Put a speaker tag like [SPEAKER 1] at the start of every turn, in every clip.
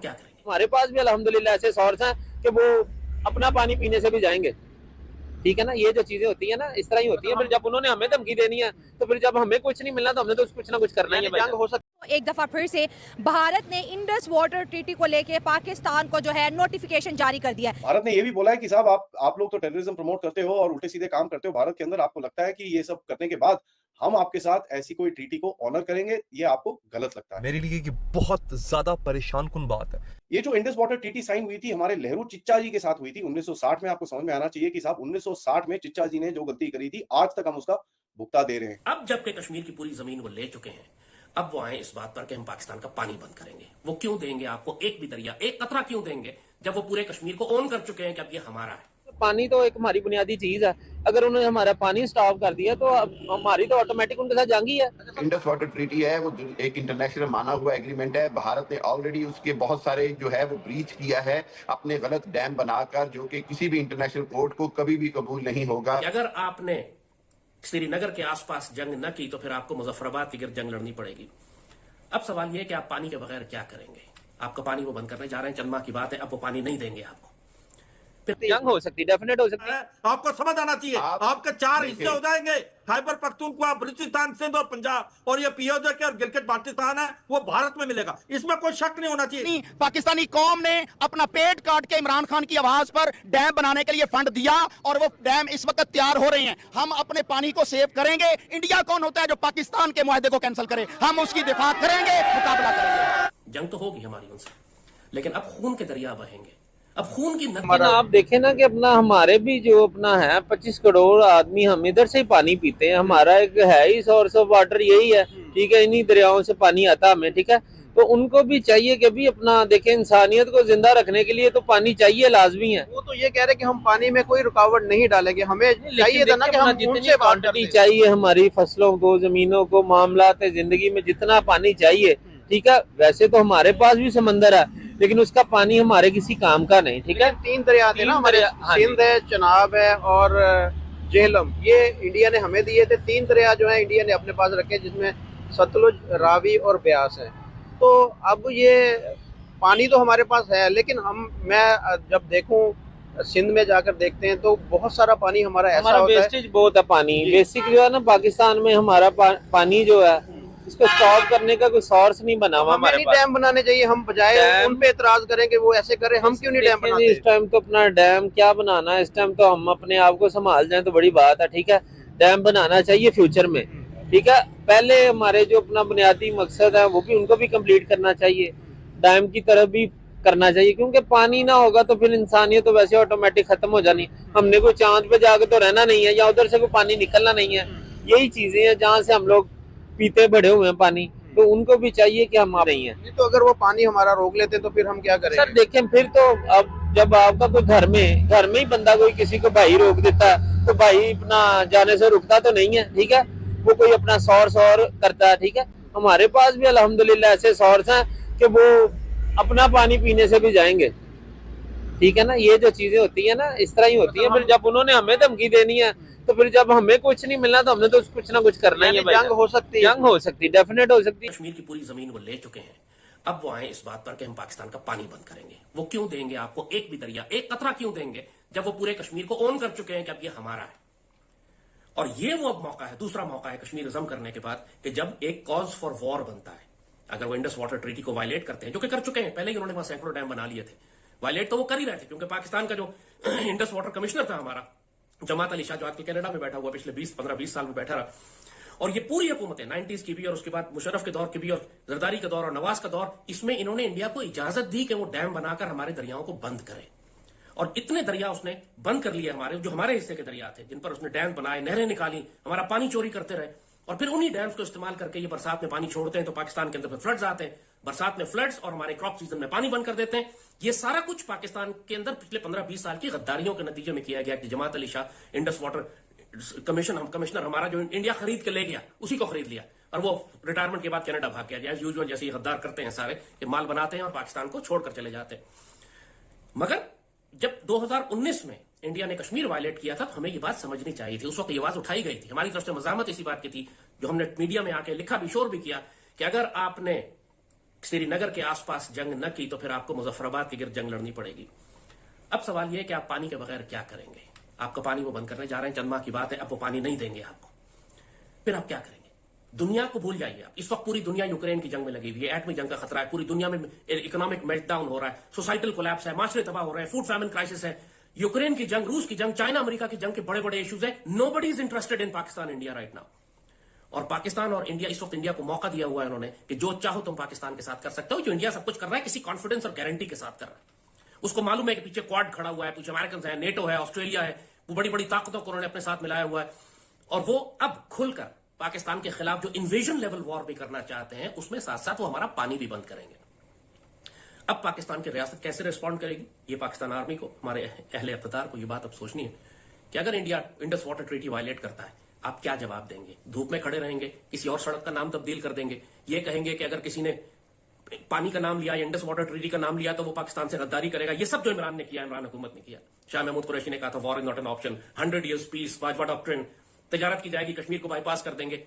[SPEAKER 1] क्या करेंगे?
[SPEAKER 2] हमारे पास भी अल्हम्दुलिल्लाह ऐसे सोर्स हैं कि वो अपना पानी पीने से भी जाएंगे। ठीक है ना, ये जो चीजें होती है ना इस तरह ही होती है। फिर जब उन्होंने हमें धमकी देनी है तो फिर जब हमें कुछ नहीं मिलना तो हमने तो कुछ ना कुछ करना ही है। जंग हो सकती
[SPEAKER 3] एक दफा फिर से भारत ने इंडस वाटर ट्रीटी को लेके पाकिस्तान को जो है नोटिफिकेशन जारी कर दिया है।
[SPEAKER 4] भारत ने ये भी बोला है कि साहब आप लोग तो टेररिज्म प्रमोट करते हो और उल्टे सीधे काम करते हो भारत के अंदर। आपको लगता है कि ये सब करने के बाद हम आपके साथ ऐसी कोई ट्रीटी को ऑनर करेंगे, ये आपको गलत लगता है।
[SPEAKER 5] मेरे लिए ये बहुत ज्यादा परेशान कुन बात है।
[SPEAKER 4] ये जो इंडस वाटर ट्रीटी साइन हुई थी हमारे नेहरू चिच्चा जी के साथ हुई थी 1960 में। आपको समझ में आना चाहिए कि साहब 1960 में चिच्चा जी ने जो गलती करी थी आज तक हम उसका भुगता दे रहे हैं।
[SPEAKER 1] अब जबकि कश्मीर की पूरी जमीन वो ले चुके हैं, अब वो आए इस बात पर कि हम पाकिस्तान का पानी बंद करेंगे। वो क्यों देंगे आपको एक भी दरिया, एक कतरा क्यों देंगे जब वो पूरे कश्मीर को ओन कर चुके हैं कि अब ये हमारा है?
[SPEAKER 2] पानी तो एक हमारी बुनियादी चीज है। अगर उन्होंने हमारा पानी स्टॉप कर दिया तो हमारी तो ऑटोमेटिक उनके साथ जंग ही है।
[SPEAKER 6] इंडस वाटर ट्रीटी है वो एक इंटरनेशनल माना हुआ एग्रीमेंट है। भारत ने ऑलरेडी उसके बहुत सारे जो है वो ब्रीच किया है अपने गलत डैम बनाकर, जो कि किसी भी इंटरनेशनल कोर्ट को कभी भी कबूल नहीं होगा।
[SPEAKER 1] अगर आपने श्रीनगर के आसपास जंग न की तो फिर आपको मुजफ्फराबाद की गिर्द जंग लड़नी पड़ेगी। अब सवाल यह है कि आप पानी के बगैर क्या करेंगे? आपका पानी वो बंद करने जा रहे हैं, चंद माह की बात है, अब वो पानी नहीं देंगे आपको।
[SPEAKER 2] फिर जंग हो सकती है, डेफिनेट हो सकती है।
[SPEAKER 7] आपको समझ आना चाहिए आपके 4 हिस्से हो जाएंगे, खैबर पख्तूनख्वा, बलूचिस्तान, सिंध और पंजाब, और ये पीओजे के और गिलगित बाल्टिस्तान है वो भारत में मिलेगा। इसमें कोई शक नहीं होना चाहिए।
[SPEAKER 8] पाकिस्तानी कौम ने अपना पेट काट के इमरान खान की आवाज पर डैम बनाने के लिए फंड दिया और वो डैम इस वक्त तैयार हो रहे हैं। हम अपने पानी को सेव करेंगे। इंडिया कौन होता है जो पाकिस्तान के मुआहदे को कैंसिल करे? हम उसकी दिफा करेंगे, मुकाबला करेंगे।
[SPEAKER 1] जंग तो होगी हमारी उनसे, लेकिन अब खून के दरिया बहेंगे, अब खून की
[SPEAKER 2] आप देखें ना कि अपना हमारे भी जो अपना है 25 करोड़ आदमी हम इधर से ही पानी पीते हैं। हमारा एक है ही सोर्स ऑफ वाटर यही है। ठीक है, इन्हीं दरियाओं से पानी आता हमें। ठीक है, तो उनको भी चाहिए कि भी अपना देखें, इंसानियत को जिंदा रखने के लिए तो पानी चाहिए, लाजमी है।
[SPEAKER 9] वो तो ये कह रहे कि हम पानी में कोई रुकावट नहीं डालेंगे, हमें चाहिए था ना कि हम
[SPEAKER 2] जितनी क्वांटिटी चाहिए हमारी फसलों को, जमीनों को, मामलात जिंदगी में जितना पानी चाहिए। ठीक है, वैसे तो हमारे पास भी समंदर है लेकिन उसका पानी हमारे किसी काम का नहीं। ठीक है,
[SPEAKER 9] 3 दरिया थे ना हमारे, सिंध है, चनाब है और जेहलम, ये इंडिया ने हमें दिए थे। 3 दरिया जो है इंडिया ने अपने पास रखे, जिसमें सतलुज, रावी और ब्यास है। तो अब ये पानी तो हमारे पास है, लेकिन मैं जब देखूं सिंध में जाकर देखते हैं तो बहुत सारा पानी हमारा ऐसा होता है,
[SPEAKER 2] वेस्टेज बहुत है पानी। बेसिक जो है ना पाकिस्तान में हमारा पानी जो है इसको स्टॉप करने का कोई सोर्स नहीं बना हुआ हमारे पास।
[SPEAKER 9] डैम बनाने चाहिए, हम बजाय उन पे एतराज करेंगे वो ऐसे करें, हम क्यों नहीं डैम बनाते?
[SPEAKER 2] इस टाइम तो अपना डैम क्या बनाना है, इस टाइम तो हम अपने आप को संभाल जाएं तो बड़ी बात है। ठीक है, डैम बनाना चाहिए फ्यूचर में। ठीक है, पहले हमारे जो अपना बुनियादी मकसद है वो भी उनको भी कंप्लीट करना चाहिए, डैम की तरफ भी करना चाहिए, क्योंकि पानी ना होगा तो फिर इंसानियत तो वैसे ऑटोमेटिक खत्म हो जानी। हमने कोई चांद पे जाके तो रहना नहीं है या उधर से कोई पानी निकलना नहीं है। यही चीजें हैं जहाँ से हम लोग पीते बड़े हुए हैं पानी, तो उनको भी चाहिए कि हम आ रही हैं।
[SPEAKER 9] तो अगर वो पानी हमारा रोक लेते तो फिर हम क्या करें?
[SPEAKER 2] सर देखें, फिर तो अब जब आपका कोई घर में ही बंदा कोई किसी को भाई रोक देता है तो भाई अपना जाने से रुकता तो नहीं है। ठीक है, वो कोई अपना सोर्स और करता है। ठीक है, हमारे पास भी अल्हम्दुलिल्लाह ऐसे सोर्स हैं कि वो अपना पानी पीने से भी जाएंगे। ठीक है ना, ये जो चीजें होती है ना इस तरह ही होती है। फिर जब उन्होंने हमें धमकी देनी है तो फिर जब हमें कुछ नहीं मिलना तो हमने तो कुछ ना कुछ करना ही है।
[SPEAKER 9] जंग हो सकती है,
[SPEAKER 2] जंग हो सकती है, डेफिनेट हो सकती है।
[SPEAKER 1] कश्मीर की पूरी जमीन वो ले चुके हैं, अब वो आए इस बात पर कि हम पाकिस्तान का पानी बंद करेंगे। वो क्यों देंगे आपको एक भी दरिया, एक कतरा क्यों देंगे जब वो पूरे कश्मीर को ओन कर चुके हैं कि अब ये हमारा है? और ये वो अब मौका है, दूसरा मौका है कश्मीरिज्म करने के बाद, कि जब एक कॉज फॉर वॉर बनता है, अगर वो इंडस वाटर ट्रीटी को वायलेट करते हैं, जो कि कर चुके हैं, पहले ही उन्होंने वहां सैकड़ों डैम बना लिए थे। वायलेट तो वो कर ही रहे थे क्योंकि पाकिस्तान का जो इंडस वाटर कमिश्नर था हमारा, जमात अली शाह, जो आजकल कनाडा में बैठा हुआ, पिछले 15-20 साल में बैठा रहा, और ये पूरी हुकूमतें 90s की भी और उसके बाद मुशर्रफ के दौर की भी और जरदारी का दौर और नवाज का दौर, इसमें इन्होंने इंडिया को इजाजत दी कि वो डैम बनाकर हमारे दरियाओं को बंद करे। और इतने दरिया उसने बंद कर लिए हमारे, जो हमारे हिस्से के दरिया थे, जिन पर उसने डैम बनाए, नहरें निकाली, हमारा पानी चोरी करते रहे। और फिर उन्हीं डैम्स को इस्तेमाल करके ये बरसात में पानी छोड़ते हैं तो पाकिस्तान के अंदर फ्लड्स आते हैं, बरसात में फ्लड्स और हमारे क्रॉप सीजन में पानी बंद कर देते हैं। ये सारा कुछ पाकिस्तान के अंदर पिछले 15-20 साल की गद्दारियों के नतीजे में किया गया कि Jamaat Ali Shah Indus water commissioner हमारा जो इंडिया खरीद के ले गया, उसी को खरीद लिया और वो रिटायरमेंट के बाद कनाडा भाग गया। एज यूजुअल जैसे गद्दार करते हैं सारे, ये माल बनाते हैं और पाकिस्तान को छोड़कर चले जाते हैं। मगर जब 2019 में इंडिया ने कश्मीर वायलेट किया था तो हमें ये बात समझनी चाहिए थी, उस वक्त ये आवाज उठाई गई थी, हमारी तरफ से मजामत इसी बात की थी, जो हमने मीडिया में आके लिखा भी, शोर भी किया कि अगर आपने श्रीनगर के आसपास जंग न की तो फिर आपको मुजफ्फराबाद के गिर्द जंग लड़नी पड़ेगी। अब सवाल यह है कि आप पानी के बगैर क्या करेंगे? आपका पानी वो बंद करने जा रहे हैं, चंद माह की बात है, अब वो पानी नहीं देंगे आपको, फिर आप क्या करेंगे? दुनिया को भूल जाइए आप। इस वक्त पूरी दुनिया यूक्रेन की जंग में लगी हुई है, एटमी जंग का खतरा है, पूरी दुनिया में इकोनॉमिक मेल्टडाउन हो रहा है, सोसाइटल कोलैप्स है, माशरे तबाह हो रहे हैं, फूड फैमिन क्राइसिस है, यूक्रेन की जंग, रूस की जंग, चाइना अमेरिका की जंग के बड़े बड़े इश्यूज है। Nobody is interested in Pakistan India right now. और पाकिस्तान और इंडिया इस वक्त इंडिया को मौका दिया हुआ है उन्होंने कि जो चाहो तुम पाकिस्तान के साथ कर सकते हो। जो इंडिया सब कुछ कर रहा है किसी कॉन्फिडेंस और गारंटी के साथ कर रहा है। उसको मालूम है कि पीछे क्वाड खड़ा हुआ है, पीछे अमेरिकन है, नेटो है, ऑस्ट्रेलिया है, वो बड़ी बड़ी ताकतों को उन्होंने अपने साथ मिलाया हुआ है। और वो अब खुलकर पाकिस्तान के खिलाफ जो इन्वेजन लेवल वॉर भी करना चाहते हैं, उसमें साथ साथ वो हमारा पानी भी बंद करेंगे। अब पाकिस्तान की रियासत कैसे रिस्पॉन्ड करेगी? ये पाकिस्तान आर्मी को, हमारे अहले इक़्तिदार को ये बात अब सोचनी है कि अगर India Indus Water Treaty violate करता है, आप क्या जवाब देंगे? धूप में खड़े रहेंगे, किसी और सड़क का नाम तब्दील कर देंगे, ये कहेंगे कि अगर किसी ने पानी का नाम लिया, इंडस वाटर ट्रीटी का नाम लिया तो वो पाकिस्तान से गद्दारी करेगा। ये सब जो इमरान ने किया, इमरान हुकूमत ने किया। शाह महमूद कुरैशी ने कहा था war is not an option, 100 years peace, Bajwa doctrine, तजारत की जाएगी, कश्मीर को बाईपास कर देंगे।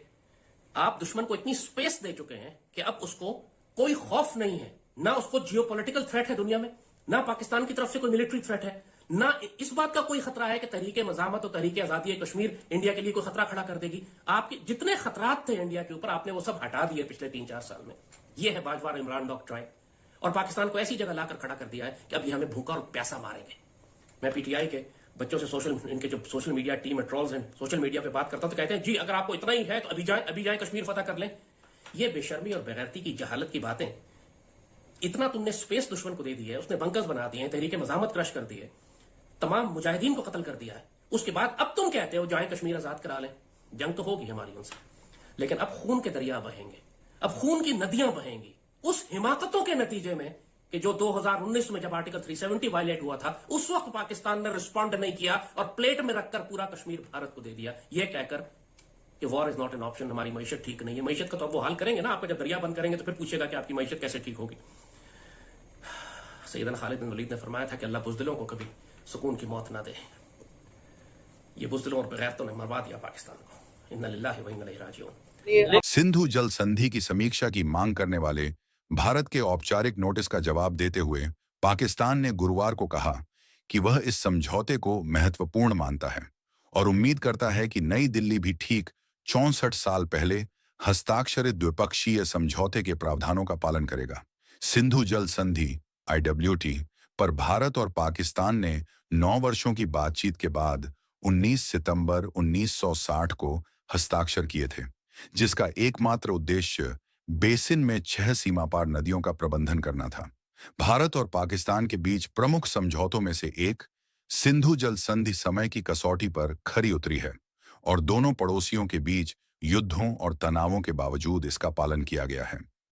[SPEAKER 1] आप दुश्मन को इतनी स्पेस दे चुके हैं कि अब उसको कोई खौफ नहीं है, ना उसको जियोपॉलिटिकल थ्रेट है दुनिया में, ना पाकिस्तान की तरफ से कोई मिलिट्री थ्रेट है, ना इस बात का कोई खतरा है कि तहरीके मजामत और तहरीके आजादी कश्मीर इंडिया के लिए कोई खतरा खड़ा कर देगी। आपके जितने खतरात थे इंडिया के ऊपर, आपने वो सब हटा दिए पिछले 3-4 साल में। ये है बाजवा इमरान डॉक्ट्राइन। और पाकिस्तान को ऐसी जगह लाकर खड़ा कर दिया है कि अभी हमें भूखा और प्यासा मारेंगे। मैं पीटीआई के बच्चों से इनके जो सोशल मीडिया टीम है, ट्रोल्स हैं, सोशल मीडिया पे बात करता हूं तो कहते हैं जी अगर आपको इतना ही है तो अभी जाए कश्मीर फतह कर लें। ये बेशर्मी और बेगैरती की जहालत की बातें। इतना तुमने स्पेस दुश्मन को दे दी है, उसने बंकर्स बना दिए हैं, तहरीके मजामत क्रश कर दी है, तमाम मुजाहिदीन को कत्ल कर दिया है। उसके बाद अब तुम कहते हो जाए कश्मीर आजाद करा लें। जंग तो होगी हमारी उनसे, लेकिन अब खून के दरिया बहेंगे, अब खून की नदियां बहेंगी उस हिमाकतों के नतीजे में कि जो 2019 में जब आर्टिकल 370 वायलेट हुआ था, उस वक्त पाकिस्तान ने रिस्पॉन्ड नहीं किया और प्लेट में रखकर पूरा कश्मीर भारत को दे दिया, यह कहकर कि war is not an option, हमारी मैशत ठीक नहीं है। मैशत का तो अब वो हाल करेंगे ना, आपका जब दरिया बंद करेंगे तो फिर पूछेगा कि आपकी मैशत कैसे ठीक होगी। सैयदना खालिद बिन वलीद ने फरमाया था कि अल्लाह बुज़दिलों को कभी सुकून की मौत ना दे। ये बुज़दिलों और बेगैरतों ने मरवा दिया पाकिस्तान को। इन्ना लिल्लाहि व इन्ना इलैहि राजिऊन।
[SPEAKER 10] सिंधु जल संधि की समीक्षा की मांग करने वाले भारत के औपचारिक नोटिस का जवाब देते हुए पाकिस्तान ने गुरुवार को कहा कि वह इस समझौते को महत्वपूर्ण मानता है और उम्मीद करता है कि नई दिल्ली भी ठीक 64 साल पहले हस्ताक्षरित द्विपक्षीय समझौते के प्रावधानों का पालन करेगा। सिंधु जल संधि IWT पर भारत और पाकिस्तान ने 9 वर्षों की बातचीत के बाद 19 सितंबर 1960 को हस्ताक्षर किए थे, जिसका एकमात्र उद्देश्य बेसिन में 6 सीमापार नदियों का प्रबंधन करना था। भारत और पाकिस्तान के बीच प्रमुख समझौतों में से एक सिंधु जल संधि समय की कसौटी पर खरी उतरी है और दोनों पड़ोसियों के बीच युद्धों और तनावों के बावजूद इसका पालन किया गया है।